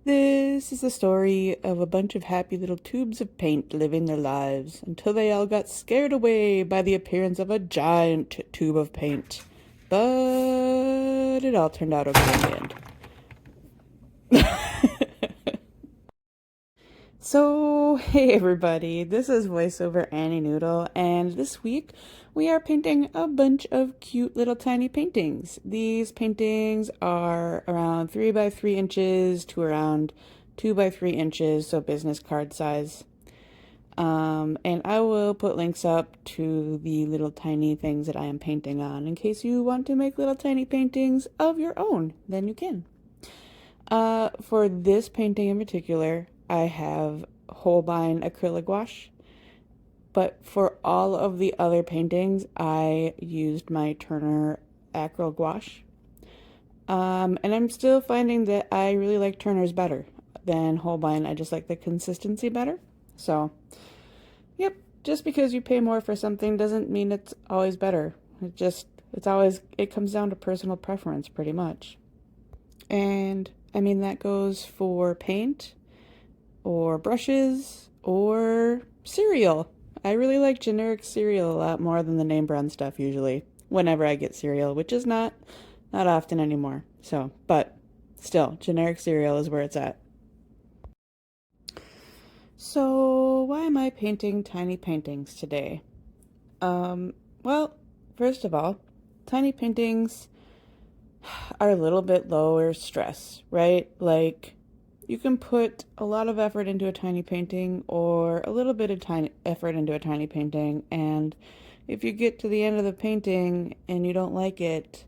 This is the story of a bunch of happy little tubes of paint living their lives until they all got scared away by the appearance of a giant tube of paint. But it all turned out okay in the end. So, hey everybody, this is voiceover Annie Noodle, and this week we are painting a bunch of cute little tiny paintings. These paintings are around 3 by 3 inches to around 2 by 3 inches, so business card size. And I will put links up to the little tiny things that I am painting on in case you want to make little tiny paintings of your own, then you can. For this painting in particular, I have Holbein acrylic gouache, but for all of the other paintings, I used my Turner acrylic gouache. And I'm still finding that I really like Turner's better than Holbein. I just like the consistency better. So, yep, just because you pay more for something doesn't mean it's always better. It comes down to personal preference pretty much. And I mean, that goes for paint or brushes or cereal. I really like generic cereal a lot more than the name brand stuff usually, whenever I get cereal, which is not often anymore. So, but still, generic cereal is where it's at. So, why am I painting tiny paintings today? Well, first of all, tiny paintings are a little bit lower stress, right? Like, you can put a lot of effort into a tiny painting or a little bit of tiny effort into a tiny painting, and if you get to the end of the painting and you don't like it,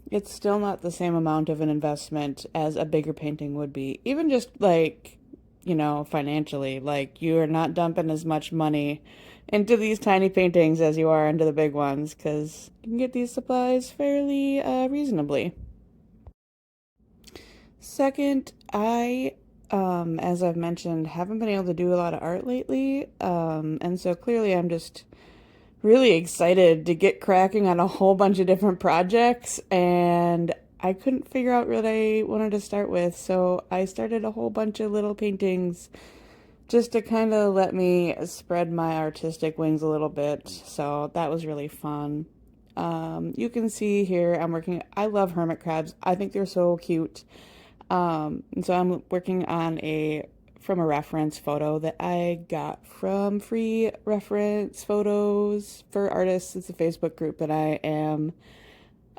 it's still not the same amount of an investment as a bigger painting would be. Even just like, financially, like you are not dumping as much money into these tiny paintings as you are into the big ones because you can get these supplies fairly reasonably. Second, as I've mentioned, haven't been able to do a lot of art lately, and so clearly I'm just really excited to get cracking on a whole bunch of different projects, and I couldn't figure out what I wanted to start with, so I started a whole bunch of little paintings just to kind of let me spread my artistic wings a little bit, so that was really fun. You can see here I love hermit crabs. I think they're so cute. And so I'm working on from a reference photo that I got from Free Reference Photos for Artists. It's a Facebook group that I am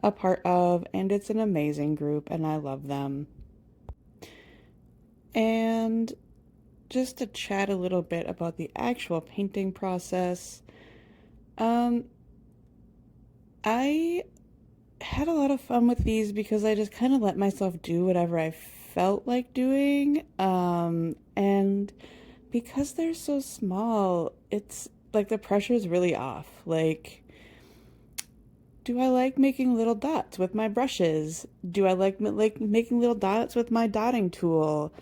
a part of, and it's an amazing group, and I love them. And just to chat a little bit about the actual painting process, um, I had a lot of fun with these because I just kind of let myself do whatever I felt like doing. And because they're so small, it's like the pressure's really off. Like, do I like making little dots with my brushes? Do I like making little dots with my dotting tool?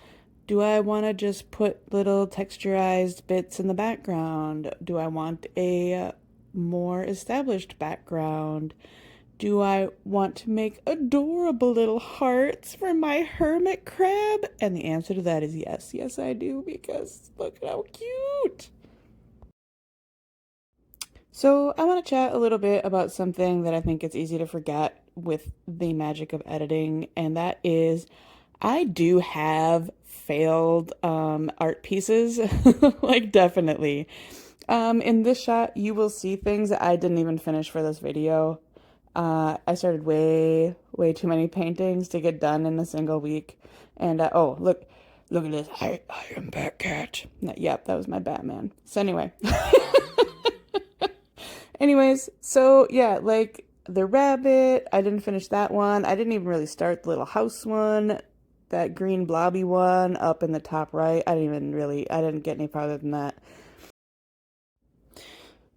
Do I want to just put little texturized bits in the background? Do I want a more established background? Do I want to make adorable little hearts for my hermit crab? And the answer to that is yes. Yes, I do, because look at how cute. So, I want to chat a little bit about something that I think it's easy to forget with the magic of editing, and that is I do have failed art pieces, like definitely. In this shot, you will see things that I didn't even finish for this video. I started way too many paintings to get done in a single week. And oh, look at this. I am Batcat. Yep, that was my Batman. So anyways, so yeah, like the rabbit, I didn't finish that one. I didn't even really start the little house one, that green blobby one up in the top right. I didn't get any farther than that.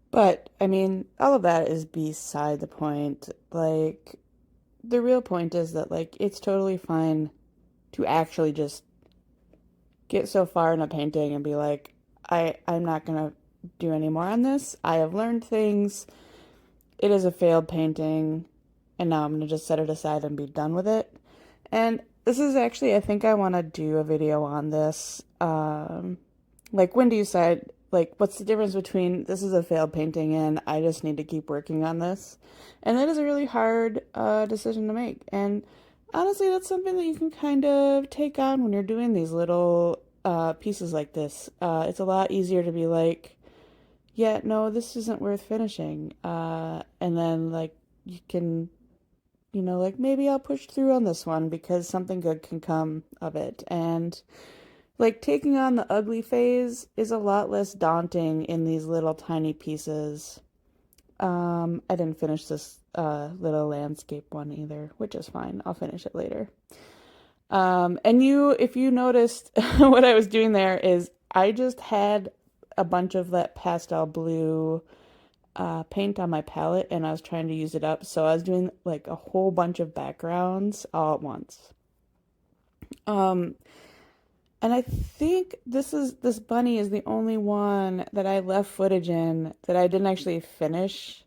But I mean, all of that is beside the point. Like, the real point is that like it's totally fine to actually just get so far in a painting and be like, I'm not gonna do any more on this. I have learned things. It is a failed painting, and now I'm gonna just set it aside and be done with it. And This is actually, I think I want to do a video on this. Like, when do you decide, like, what's the difference between this is a failed painting and I just need to keep working on this? And that is a really hard decision to make. And honestly, that's something that you can kind of take on when you're doing these little pieces like this. It's a lot easier to be like, yeah, no, this isn't worth finishing. And then, like, you can, like, maybe I'll push through on this one because something good can come of it. And like taking on the ugly phase is a lot less daunting in these little tiny pieces. I didn't finish this little landscape one either, which is fine. I'll finish it later. And if you noticed, what I was doing there is I just had a bunch of that pastel blue paint on my palette and I was trying to use it up. So I was doing like a whole bunch of backgrounds all at once. Um, And I think this bunny is the only one that I left footage in that I didn't actually finish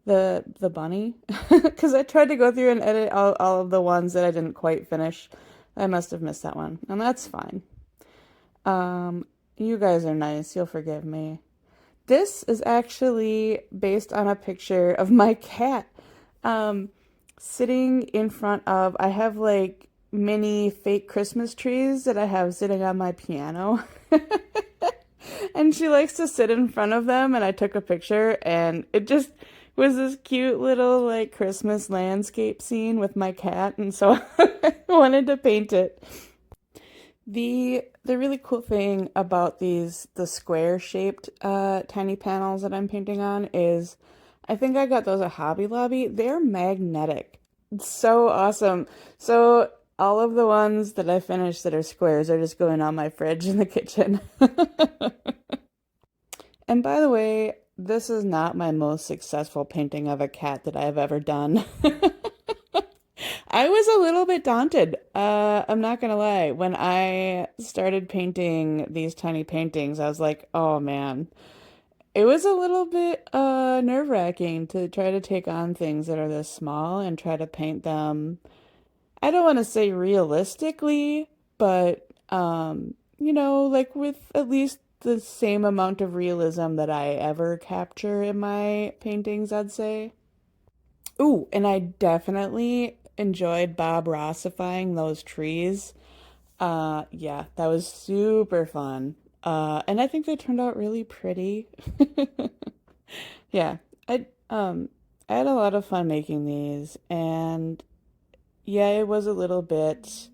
the bunny because I tried to go through and edit all of the ones that I didn't quite finish. I must have missed that one, and that's fine. You guys are nice. You'll forgive me. This is actually based on a picture of my cat, um, sitting in front of, I have like mini fake Christmas trees that I have sitting on my piano. And she likes to sit in front of them, and I took a picture, and it just was this cute little like Christmas landscape scene with my cat, and so I wanted to paint it. The really cool thing about the square shaped tiny panels that I'm painting on is I think I got those at Hobby Lobby. They're magnetic. It's so awesome. So all of the ones that I finished that are squares are just going on my fridge in the kitchen. And by the way, this is not my most successful painting of a cat that I've ever done. I was a little bit daunted. I'm not gonna lie. When I started painting these tiny paintings, I was like, oh man. It was a little bit nerve-wracking to try to take on things that are this small and try to paint them. I don't want to say realistically, but like with at least the same amount of realism that I ever capture in my paintings, I'd say. Ooh, and I definitely enjoyed Bob Rossifying those trees. Yeah, that was super fun. And I think they turned out really pretty. Yeah, I had a lot of fun making these, and yeah, it was a little bit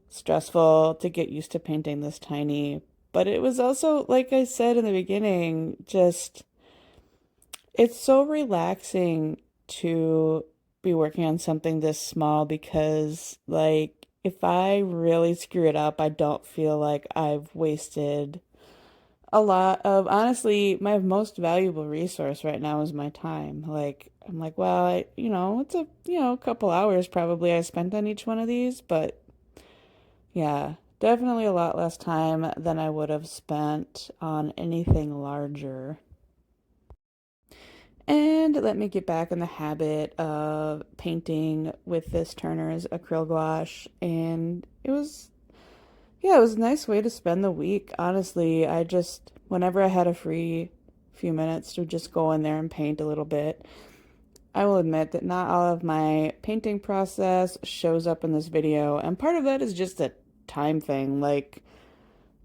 stressful to get used to painting this tiny, but it was also, like I said in the beginning, just it's so relaxing to be working on something this small because, like, if I really screw it up, I don't feel like I've wasted a lot of, honestly, my most valuable resource right now is my time. Like, I'm like, well, it's a couple hours probably I spent on each one of these, but yeah, definitely a lot less time than I would have spent on anything larger. And let me get back in the habit of painting with this Turner's acrylic gouache. And yeah, it was a nice way to spend the week. Honestly, whenever I had a free few minutes to just go in there and paint a little bit. I will admit that not all of my painting process shows up in this video. And part of that is just a time thing. Like,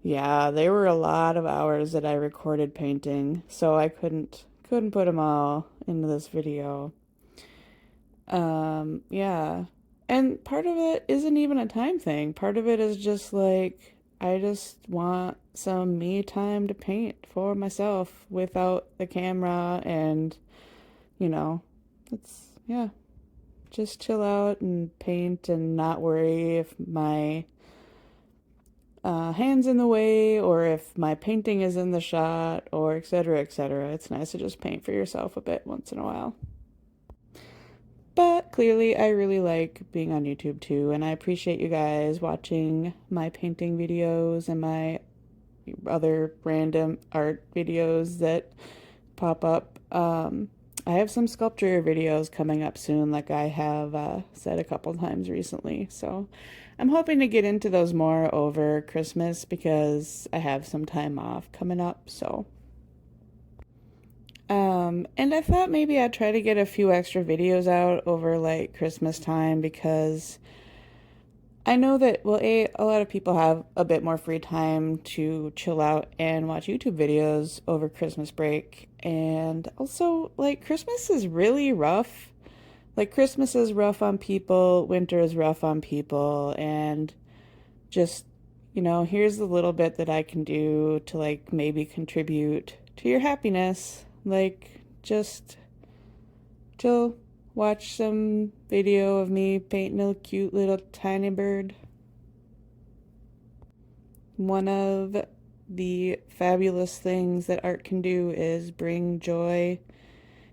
yeah, there were a lot of hours that I recorded painting, so I couldn't put them all into this video. Yeah. And part of it isn't even a time thing. Part of it is just like I just want some me time to paint for myself without the camera and, you know, it's yeah, just chill out and paint and not worry if my hands in the way or if my painting is in the shot or etc. etc. It's nice to just paint for yourself a bit once in a while. But clearly, I really like being on YouTube too, and I appreciate you guys watching my painting videos and my other random art videos that pop up. I have some sculpture videos coming up soon, like I have said a couple times recently. So I'm hoping to get into those more over Christmas because I have some time off coming up, so. And I thought maybe I'd try to get a few extra videos out over like Christmas time because I know that, well, a lot of people have a bit more free time to chill out and watch YouTube videos over Christmas break. And also, like, Christmas is really rough. Like, Christmas is rough on people, winter is rough on people, and just, here's a little bit that I can do to, like, maybe contribute to your happiness. Like, just chill, watch some video of me painting a cute little tiny bird. One of the fabulous things that art can do is bring joy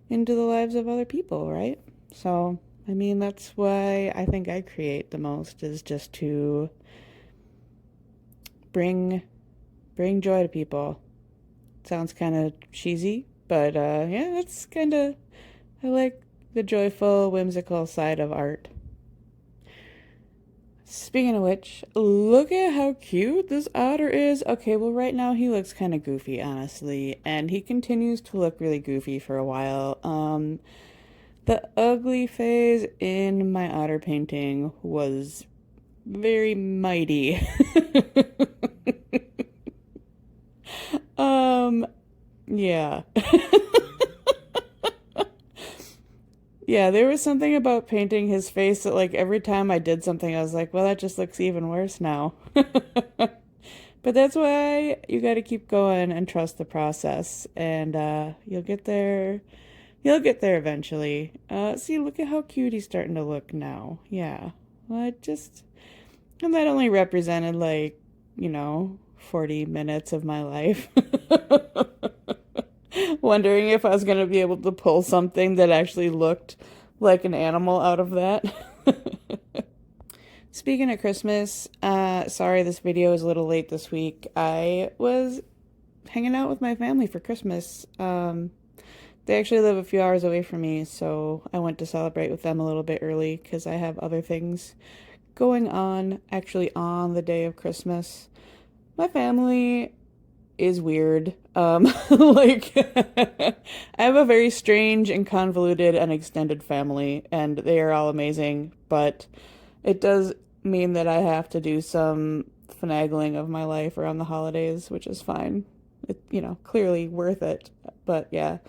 into the lives of other people, right? So, I mean, that's why I think I create the most, is just to bring joy to people. Sounds kind of cheesy, but yeah, it's kind of, I like the joyful, whimsical side of art. Speaking of which, look at how cute this otter is. Okay, well, right now he looks kind of goofy, honestly, and he continues to look really goofy for a while. The ugly phase in my otter painting was very mighty. Yeah. Yeah, there was something about painting his face that, like, every time I did something, I was like, well, that just looks even worse now. But that's why you got to keep going and trust the process, and you'll get there. You'll get there eventually. See, look at how cute he's starting to look now. Yeah. Well, and that only represented, like, 40 minutes of my life. Wondering if I was going to be able to pull something that actually looked like an animal out of that. Speaking of Christmas, sorry this video is a little late this week. I was hanging out with my family for Christmas. They actually live a few hours away from me, so I went to celebrate with them a little bit early because I have other things going on actually on the day of Christmas. My family is weird. Like, I have a very strange and convoluted and extended family, and they are all amazing, but it does mean that I have to do some finagling of my life around the holidays, which is fine. It, clearly worth it. But yeah.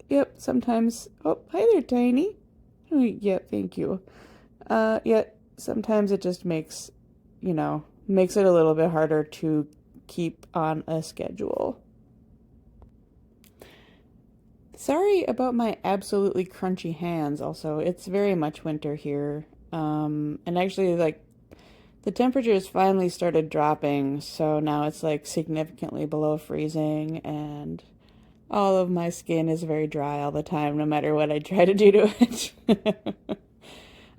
Yep, sometimes. Oh, hi there, Tiny. Oh, yep, thank you. Yeah, sometimes it just makes it a little bit harder to keep on a schedule. Sorry about my absolutely crunchy hands also. It's very much winter here. And actually, like, the temperatures finally started dropping, so now it's like significantly below freezing, and all of my skin is very dry all the time, no matter what I try to do to it.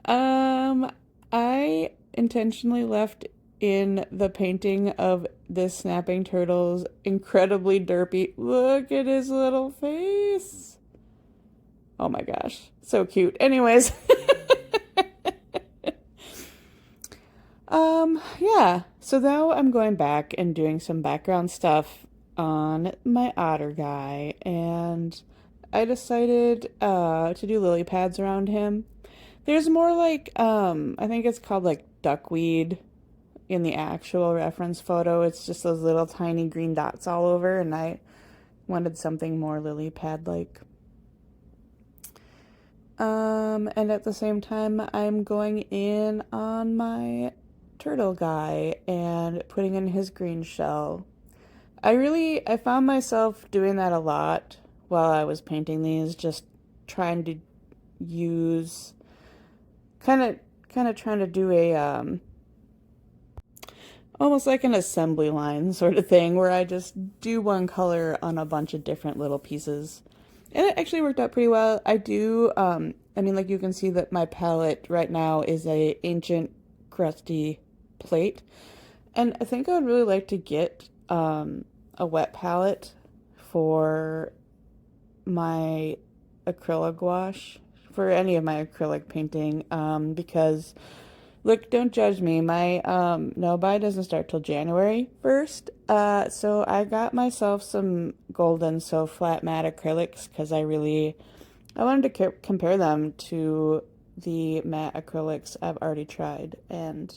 um, I intentionally left in the painting of this snapping turtle's incredibly derpy. Look at his little face. Oh my gosh, so cute. Anyways, yeah. So now I'm going back and doing some background stuff on my otter guy, and I decided to do lily pads around him. There's more like I think it's called like duckweed in the actual reference photo. It's just those little tiny green dots all over, and I wanted something more lily pad like. And at the same time, I'm going in on my turtle guy and putting in his green shell. I found myself doing that a lot while I was painting these, just trying to use, kind of trying to do a, almost like an assembly line sort of thing where I just do one color on a bunch of different little pieces. And it actually worked out pretty well. I do, I mean, like, you can see that my palette right now is a ancient crusty plate. And I think I would really like to get a wet palette for my acrylic gouache, for any of my acrylic painting, because Look, don't judge me. My no buy doesn't start till January 1st. So I got myself some golden so flat matte acrylics because I wanted to compare them to the matte acrylics I've already tried, and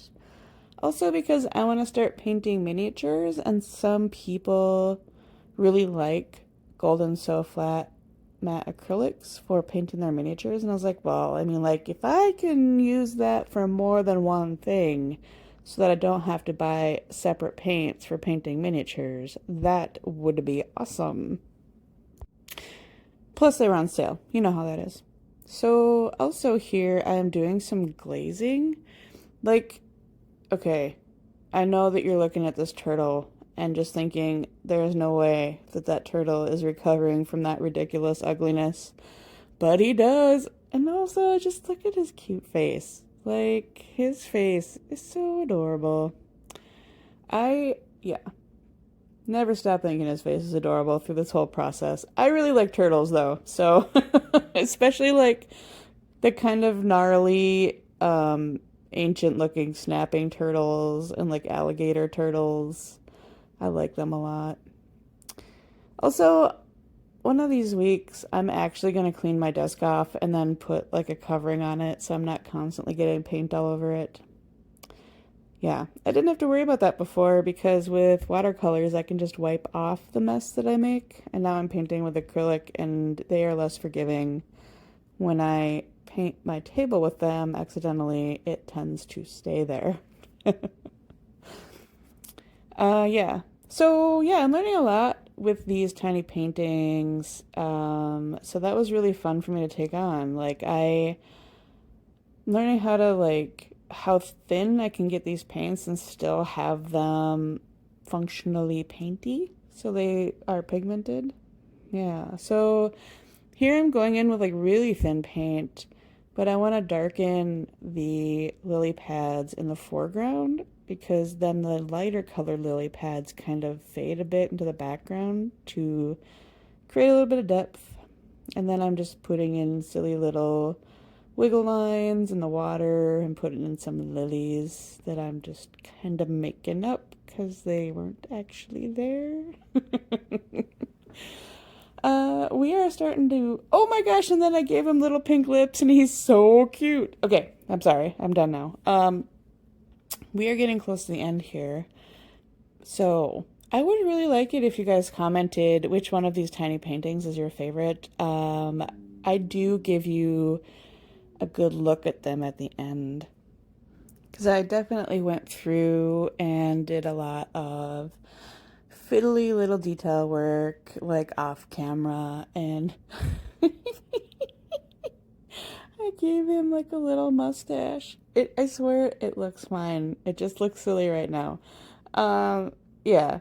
also because I want to start painting miniatures, and some people really like golden so flat matte acrylics for painting their miniatures. And I was like, well, I mean, like, if I can use that for more than one thing so that I don't have to buy separate paints for painting miniatures, that would be awesome. Plus, they were on sale. You know how that is. So, also here, I am doing some glazing. Like, okay, I know that you're looking at this turtle and just thinking there's no way that that turtle is recovering from that ridiculous ugliness, but he does. And also, just look at his cute face. Like, his face is so adorable. Yeah, never stop thinking his face is adorable through this whole process. I really like turtles though, so especially like the kind of gnarly, ancient looking snapping turtles and like alligator turtles. I like them a lot. Also, one of these weeks, I'm actually going to clean my desk off and then put like a covering on it so I'm not constantly getting paint all over it. Yeah, I didn't have to worry about that before because with watercolors, I can just wipe off the mess that I make. And now I'm painting with acrylic and they are less forgiving. When I paint my table with them accidentally, it tends to stay there. Yeah. So yeah, I'm learning a lot with these tiny paintings. So that was really fun for me to take on. Learning how to how thin I can get these paints and still have them functionally painty so they are pigmented. Yeah. So here I'm going in with like really thin paint, but I want to darken the lily pads in the foreground because then the lighter colored lily pads kind of fade a bit into the background to create a little bit of depth. And then I'm just putting in silly little wiggle lines in the water and putting in some lilies that I'm just kind of making up because they weren't actually there. We are starting to. Oh my gosh! And then I gave him little pink lips, and he's so cute. Okay, I'm sorry. I'm done now. We are getting close to the end here, so I would really like it if you guys commented which one of these tiny paintings is your favorite. I do give you a good look at them at the end because I definitely went through and did a lot of fiddly little detail work like off camera, and I gave him like a little mustache. I swear it looks fine. It just looks silly right now. Yeah.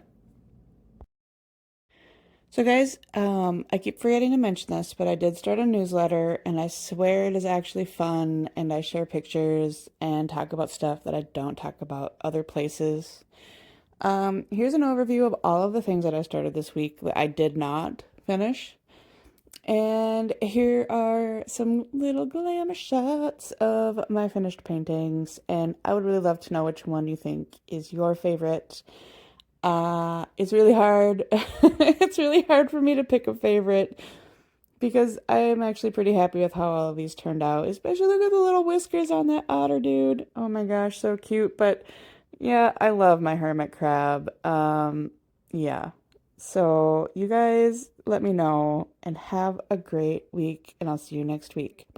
So guys, I keep forgetting to mention this, but I did start a newsletter and I swear it is actually fun and I share pictures and talk about stuff that I don't talk about other places. Here's an overview of all of the things that I started this week that I did not finish. And here are some little glamour shots of my finished paintings. And I would really love to know which one you think is your favorite. It's really hard. It's really hard for me to pick a favorite because I am actually pretty happy with how all of these turned out. Especially look at the little whiskers on that otter dude. Oh my gosh, so cute. But yeah, I love my hermit crab. Yeah. So you guys let me know and have a great week, and I'll see you next week. Bye.